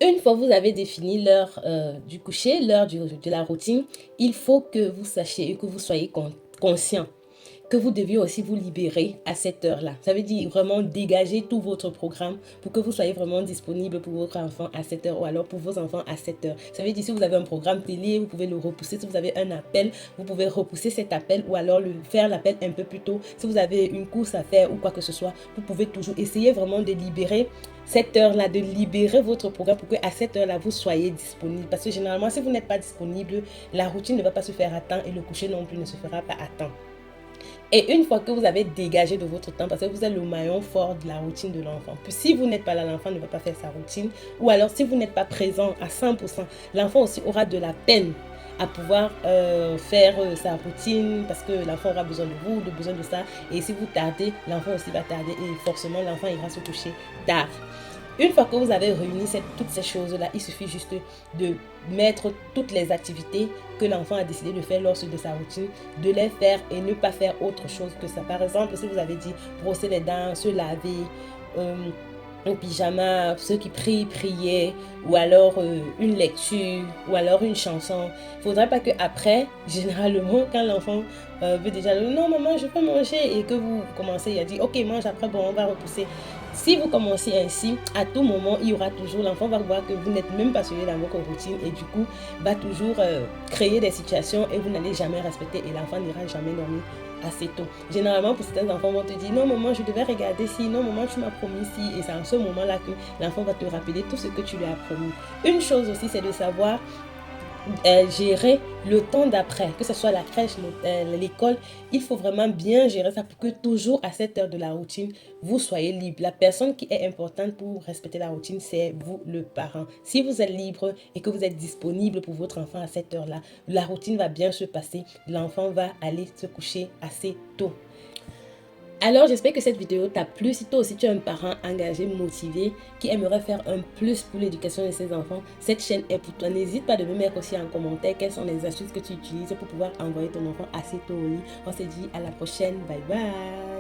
Une fois que vous avez défini l'heure du coucher, l'heure de la routine, il faut que vous sachiez et que vous soyez conscient que vous deviez aussi vous libérer à cette heure-là. Ça veut dire vraiment dégager tout votre programme pour que vous soyez vraiment disponible pour votre enfant à cette heure ou alors pour vos enfants à cette heure. Ça veut dire si vous avez un programme télé, vous pouvez le repousser. Si vous avez un appel, vous pouvez repousser cet appel ou alors faire l'appel un peu plus tôt. Si vous avez une course à faire ou quoi que ce soit, vous pouvez toujours essayer vraiment de libérer cette heure-là, de libérer votre programme pour qu'à cette heure-là, vous soyez disponible. Parce que généralement, si vous n'êtes pas disponible, la routine ne va pas se faire à temps et le coucher non plus ne se fera pas à temps. Et une fois que vous avez dégagé de votre temps, parce que vous êtes le maillon fort de la routine de l'enfant, puis si vous n'êtes pas là, l'enfant ne va pas faire sa routine, ou alors si vous n'êtes pas présent à 100%, l'enfant aussi aura de la peine à pouvoir faire sa routine parce que l'enfant aura besoin de vous, besoin de ça. Et si vous tardez, l'enfant aussi va tarder et forcément l'enfant ira se coucher tard. Une fois que vous avez réuni toutes ces choses-là, il suffit juste de mettre toutes les activités que l'enfant a décidé de faire lors de sa routine, de les faire et ne pas faire autre chose que ça. Par exemple, si vous avez dit brosser les dents, se laver, un pyjama, ceux qui prient, prier, ou alors une lecture, ou alors une chanson. Il ne faudrait pas qu'après, généralement, quand l'enfant veut déjà dire non maman je peux manger et que vous commencez à dire ok mange après, bon on va repousser. Si vous commencez ainsi, à tout moment, il y aura toujours, l'enfant va voir que vous n'êtes même pas suivi dans votre routine et du coup, va toujours créer des situations et vous n'allez jamais respecter et l'enfant n'ira jamais dormir assez tôt. Généralement, pour certains enfants vont te dire non maman je devais regarder ci, non maman tu m'as promis ci et c'est en ce moment-là que l'enfant va te rappeler tout ce que tu lui as promis. Une chose aussi c'est de savoir gérer le temps d'après, que ce soit la crèche, l'école, il faut vraiment bien gérer ça pour que toujours à cette heure de la routine, vous soyez libre. La personne qui est importante pour respecter la routine, c'est vous, le parent. Si vous êtes libre et que vous êtes disponible pour votre enfant à cette heure-là, la routine va bien se passer. L'enfant va aller se coucher assez tôt. Alors j'espère que cette vidéo t'a plu. Si toi aussi tu es un parent engagé, motivé, qui aimerait faire un plus pour l'éducation de ses enfants, cette chaîne est pour toi. N'hésite pas de me mettre aussi en commentaire quelles sont les astuces que tu utilises pour pouvoir envoyer ton enfant assez tôt au lit. On se dit à la prochaine. Bye bye.